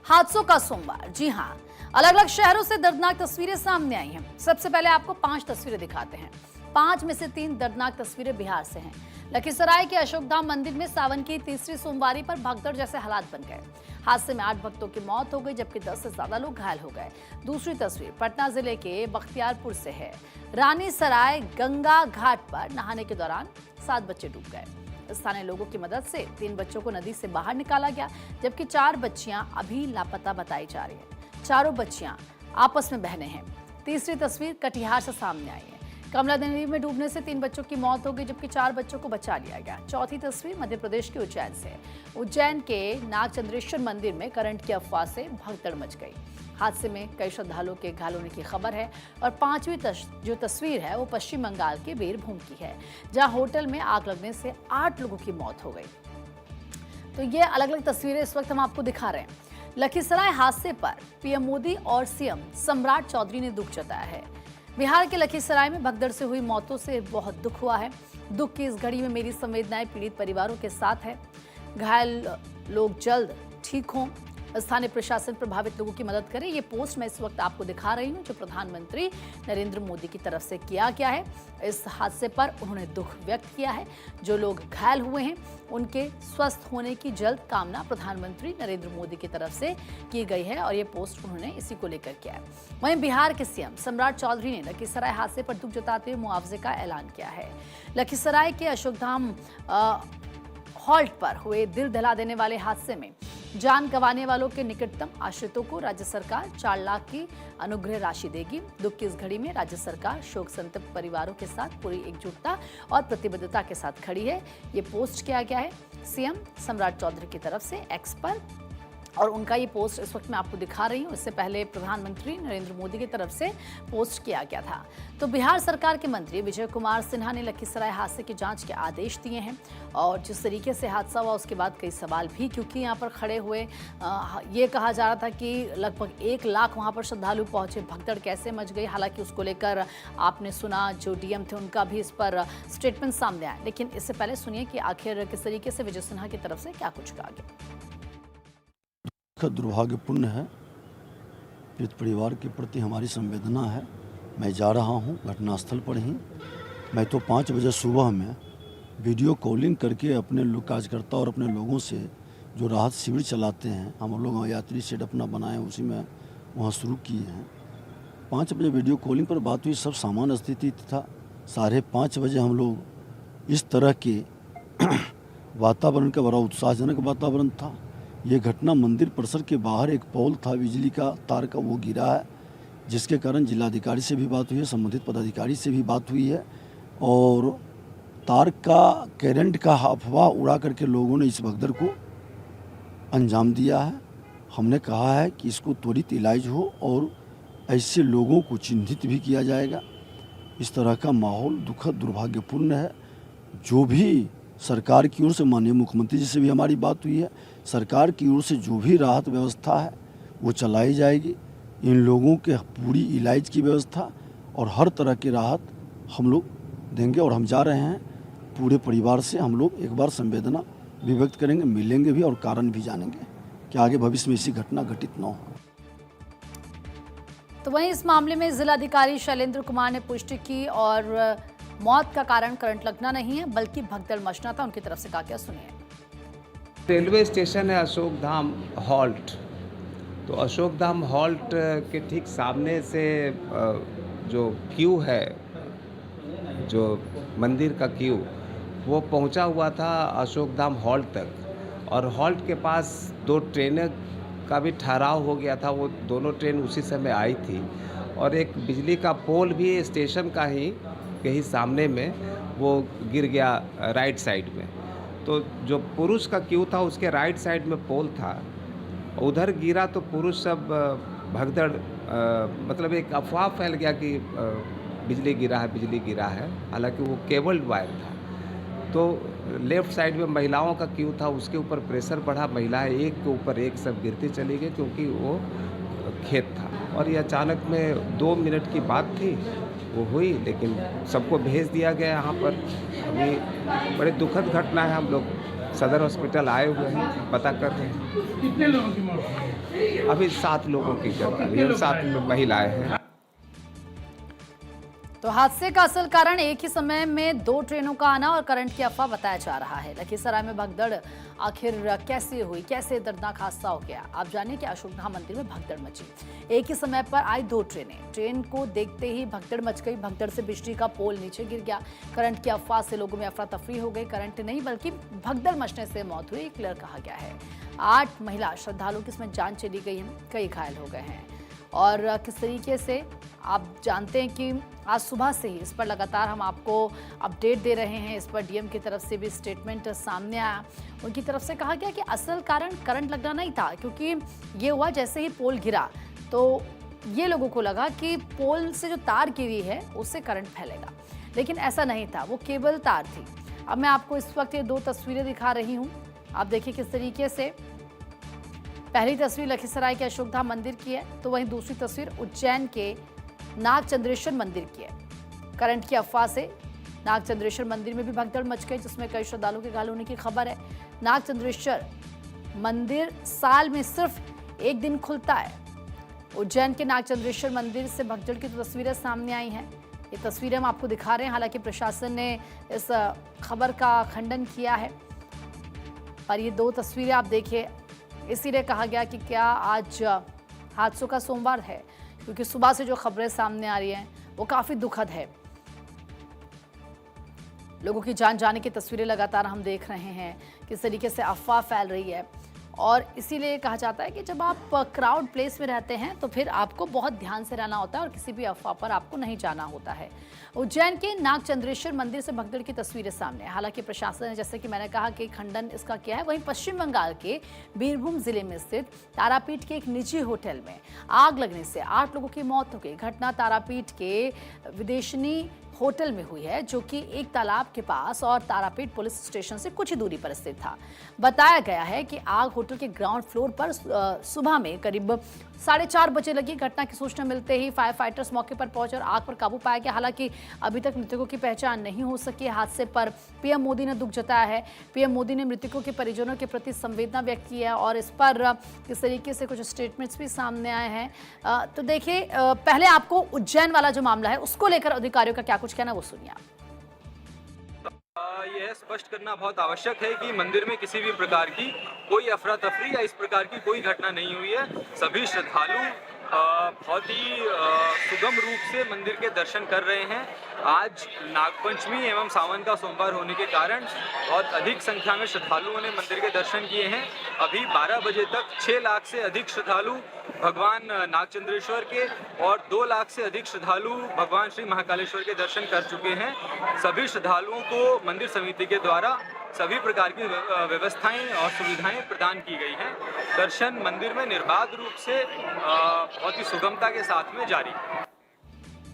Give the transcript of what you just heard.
हादसों का सोमवार। जी हां, अलग अलग शहरों से दर्दनाक तस्वीरें सामने आई हैं। सबसे पहले आपको 5 तस्वीरें दिखाते हैं। 5 में से 3 दर्दनाक तस्वीरें बिहार से हैं। लखीसराय के अशोकधाम मंदिर में सावन की तीसरी सोमवारी पर भगदड़ जैसे हालात बन गए। हादसे में 8 भक्तों की मौत हो गई, जबकि 10 से ज्यादा लोग घायल हो गए। दूसरी तस्वीर पटना जिले के बख्तियारपुर से है। रानी सराय गंगा घाट पर नहाने के दौरान 7 बच्चे डूब गए। स्थानीय लोगों की मदद से 3 बच्चों को नदी से बाहर निकाला गया, जबकि 4 बच्चियां अभी लापता बताई जा रही हैं। चारों बच्चियां आपस में बहनें हैं। तीसरी तस्वीर कटिहार से सामने आई है। कमला नदी में डूबने से 3 बच्चों की मौत हो गई, जबकि 4 बच्चों को बचा लिया गया। चौथी तस्वीर मध्य प्रदेश के उज्जैन से। उज्जैन के नागचंद्रेश्वर मंदिर में करंट की अफवाह से भगदड़ मच गई। हादसे में कई श्रद्धालुओं के घायल होने की खबर है। और 5वीं जो तस्वीर है वो पश्चिम बंगाल के बीरभूम की है, जहां होटल में आग लगने से 8 लोगों की मौत हो गई। तो ये अलग अलग तस्वीरें इस वक्त हम आपको दिखा रहे हैं। लखीसराय हादसे पर पीएम मोदी और सीएम सम्राट चौधरी ने दुख जताया है। बिहार के लखीसराय में भगदड़ से हुई मौतों से बहुत दुख हुआ है। दुख की इस घड़ी में मेरी संवेदनाएं पीड़ित परिवारों के साथ है। घायल लोग जल्द ठीक हों। स्थानीय प्रशासन प्रभावित लोगों की मदद करे। ये पोस्ट मैं इस वक्त आपको दिखा रही हूं, जो प्रधानमंत्री नरेंद्र मोदी की तरफ से किया गया है। इस हादसे पर उन्होंने दुख व्यक्त किया है। जो लोग घायल हुए हैं उनके स्वस्थ होने की जल्द कामना प्रधानमंत्री नरेंद्र मोदी की तरफ से की गई है, और ये पोस्ट उन्होंने इसी को लेकर किया है। वहीं बिहार के सीएम सम्राट चौधरी ने लखीसराय हादसे पर दुख जताते हुए मुआवजे का ऐलान किया है। लखीसराय के अशोकधाम हॉल्ट पर हुए दिल दहला देने वाले हादसे में जान गंवाने वालों के निकटतम आश्रितों को राज्य सरकार 4 लाख की अनुग्रह राशि देगी। दुख की इस घड़ी में राज्य सरकार शोक संतप्त परिवारों के साथ पूरी एकजुटता और प्रतिबद्धता के साथ खड़ी है। ये पोस्ट किया गया है सीएम सम्राट चौधरी की तरफ से एक्स पर, और उनका ये पोस्ट इस वक्त मैं आपको दिखा रही हूँ। इससे पहले प्रधानमंत्री नरेंद्र मोदी की तरफ से पोस्ट किया गया था। तो बिहार सरकार के मंत्री विजय कुमार सिन्हा ने लखीसराय हादसे की जांच के आदेश दिए हैं। और जिस तरीके से हादसा हुआ उसके बाद कई सवाल भी, क्योंकि यहाँ पर खड़े हुए ये कहा जा रहा था कि लगभग 1 लाख वहाँ पर श्रद्धालु पहुंचे। भगदड़ कैसे मच गई, हालांकि उसको लेकर आपने सुना जो डीएम थे उनका भी इस पर स्टेटमेंट सामने आया। लेकिन इससे पहले सुनिए कि आखिर किस तरीके से विजय सिन्हा की तरफ से क्या कुछ कहा गया। दुर्भाग्यपूर्ण है। पीड़ित परिवार के प्रति हमारी संवेदना है। मैं जा रहा हूं घटनास्थल पर ही। मैं तो 5 बजे सुबह में वीडियो कॉलिंग करके अपने लोग कार्यकर्ता और अपने लोगों से जो राहत शिविर चलाते हैं, हम लोग यात्री शेड अपना बनाए उसी में वहां शुरू किए हैं। 5 बजे वीडियो कॉलिंग पर बात हुई, सब सामान्य स्थिति था। 5:30 बजे हम लोग इस तरह के वातावरण का बड़ा उत्साहजनक वातावरण था। ये घटना मंदिर परिसर के बाहर एक पोल था बिजली का तार का, वो गिरा है, जिसके कारण जिलाधिकारी से भी बात हुई है, संबंधित पदाधिकारी से भी बात हुई है। और तार का करंट का अफवाह उड़ा करके लोगों ने इस भगदड़ को अंजाम दिया है। हमने कहा है कि इसको त्वरित इलाज हो और ऐसे लोगों को चिन्हित भी किया जाएगा। इस तरह का माहौल दुखद दुर्भाग्यपूर्ण है। जो भी सरकार की ओर से, माननीय मुख्यमंत्री जी से भी हमारी बात हुई है, सरकार की ओर से जो भी राहत व्यवस्था है वो चलाई जाएगी। इन लोगों के पूरी इलाज की व्यवस्था और हर तरह की राहत हम लोग देंगे। और हम जा रहे हैं पूरे परिवार से, हम लोग एक बार संवेदना भी व्यक्त करेंगे, मिलेंगे भी और कारण भी जानेंगे कि आगे भविष्य में ऐसी घटना घटित न हो। तो वहीं इस मामले में जिलाधिकारी शैलेंद्र कुमार ने पुष्टि की, और मौत का कारण करंट लगना नहीं है बल्कि भगदड़ मचना था। उनकी तरफ से कहा क्या, सुनिए। रेलवे स्टेशन है अशोकधाम हॉल्ट। तो अशोकधाम हॉल्ट के ठीक सामने से जो क्यू है, जो मंदिर का क्यू, वो पहुंचा हुआ था अशोकधाम हॉल्ट तक। और हॉल्ट के पास 2 ट्रेनें का भी ठहराव हो गया था। वो दोनों ट्रेन उसी समय आई थी। और एक बिजली का पोल भी स्टेशन का ही कहीं सामने में वो गिर गया राइट साइड में। तो जो पुरुष का क्यू था उसके राइट साइड में पोल था, उधर गिरा तो पुरुष सब भगदड़, मतलब एक अफवाह फैल गया कि बिजली गिरा है, बिजली गिरा है। हालांकि वो केबल्ड वायर था। तो लेफ़्ट साइड में महिलाओं का क्यू था, उसके ऊपर प्रेशर बढ़ा, महिलाएं एक के ऊपर एक सब गिरती चली गई, क्योंकि वो खेत था। और ये अचानक में 2 मिनट की बात थी, वो हुई, लेकिन सबको भेज दिया गया यहाँ पर। अभी बड़े दुखद घटना है, हम लोग सदर हॉस्पिटल आए हुए हैं, पता कर रहे हैं। कितने लोगों की मौत हुई? अभी 7 लोगों की जानकारी है, 7 महिलाएं हैं। तो हादसे का असल कारण एक ही समय में 2 ट्रेनों का आना और करंट की अफवाह बताया जा रहा है। लखीसराय में भगदड़ आखिर कैसे हुई, कैसे दर्दनाक हादसा हो गया, आप जानिए कि अशोकधाम मंदिर में भगदड़ मची। एक ही समय पर आई 2 ट्रेनें, ट्रेन को देखते ही भगदड़ मच गई। भगदड़ से बिजली का पोल नीचे गिर गया। करंट की अफवाह से लोगों में अफरा तफरी हो गई। करंट नहीं बल्कि भगदड़ मचने से मौत हुई, क्लियर कहा गया है। 8 महिला श्रद्धालुओं की इसमें जान चली गई है, कई घायल हो गए हैं। और किस तरीके से आप जानते हैं कि आज सुबह से ही इस पर लगातार हम आपको अपडेट दे रहे हैं। इस पर डीएम की तरफ से भी स्टेटमेंट सामने आया। उनकी तरफ से कहा गया कि असल कारण करंट लगना नहीं था, क्योंकि ये हुआ जैसे ही पोल गिरा तो ये लोगों को लगा कि पोल से जो तार गिरी है उससे करंट फैलेगा, लेकिन ऐसा नहीं था, वो केवल तार थी। अब मैं आपको इस वक्त ये 2 तस्वीरें दिखा रही हूँ, आप देखिए किस तरीके से। पहली तस्वीर लखीसराय के अशोकधाम मंदिर की है, तो वहीं दूसरी तस्वीर उज्जैन के नागचंद्रेश्वर मंदिर की है। करंट की अफवाह से नागचंद्रेश्वर मंदिर में भी भगदड़ मच गई, जिसमें कई श्रद्धालुओं के घायल होने की खबर है। नागचंद्रेश्वर मंदिर साल में सिर्फ एक दिन खुलता है। उज्जैन के नागचंद्रेश्वर मंदिर से भगदड़ की तस्वीरें सामने आई हैं। ये तस्वीरें हम आपको दिखा रहे हैं। हालांकि प्रशासन ने इस खबर का खंडन किया है, पर ये 2 तस्वीरें आप देखिए। इसीलिए कहा गया कि क्या आज हादसों का सोमवार है, क्योंकि सुबह से जो खबरें सामने आ रही हैं वो काफ़ी दुखद है। लोगों की जान जाने की तस्वीरें लगातार हम देख रहे हैं, किस तरीके से अफवाह फैल रही है। और इसीलिए कहा जाता है कि जब आप क्राउड प्लेस में रहते हैं तो फिर आपको बहुत ध्यान से रहना होता है और किसी भी अफवाह पर आपको नहीं जाना होता है। उज्जैन के नागचंद्रेश्वर मंदिर से भगदड़ की तस्वीरें सामने। हालांकि प्रशासन ने, जैसे कि मैंने कहा, कि खंडन इसका किया है। वहीं पश्चिम बंगाल के बीरभूम जिले में स्थित तारापीठ के एक निजी होटल में आग लगने से 8 लोगों की मौत हो गई। घटना तारापीठ के विदेशनी होटल में हुई है, जो कि एक तालाब के पास और तारापीठ पुलिस स्टेशन से कुछ ही दूरी पर स्थित था। बताया गया है कि आग होटल के ग्राउंड फ्लोर पर सुबह में करीब 4:30 बजे लगी। घटना की सूचना मिलते ही फायर फाइटर्स मौके पर पहुंचे और आग पर काबू पाया गया। हालांकि अभी तक मृतकों की पहचान नहीं हो सकी। हादसे पर पीएम मोदी ने दुख जताया है। पीएम मोदी ने मृतकों के परिजनों के प्रति संवेदना व्यक्त की है और इस पर किस तरीके से कुछ स्टेटमेंट्स भी सामने आए हैं। तो देखिए, पहले आपको उज्जैन वाला जो मामला है उसको लेकर अधिकारियों का क्या कुछ कहना, वो सुनिए आप। यह स्पष्ट करना बहुत आवश्यक है कि मंदिर में किसी भी प्रकार की कोई अफरा तफरी या इस प्रकार की कोई घटना नहीं हुई है। सभी श्रद्धालु बहुत ही सुगम रूप से मंदिर के दर्शन कर रहे हैं। आज नागपंचमी एवं सावन का सोमवार होने के कारण बहुत अधिक संख्या में श्रद्धालुओं ने मंदिर के दर्शन किए हैं। अभी 12 बजे तक 6 लाख से अधिक श्रद्धालु भगवान नागचंद्रेश्वर के और 2 लाख से अधिक श्रद्धालु भगवान श्री महाकालेश्वर के दर्शन कर चुके हैं। सभी श्रद्धालुओं को मंदिर समिति के द्वारा सभी प्रकार की व्यवस्थाएं और सुविधाएं प्रदान की गई हैं। दर्शन मंदिर में निर्बाध रूप से बहुत ही सुगमता के साथ में जारी है।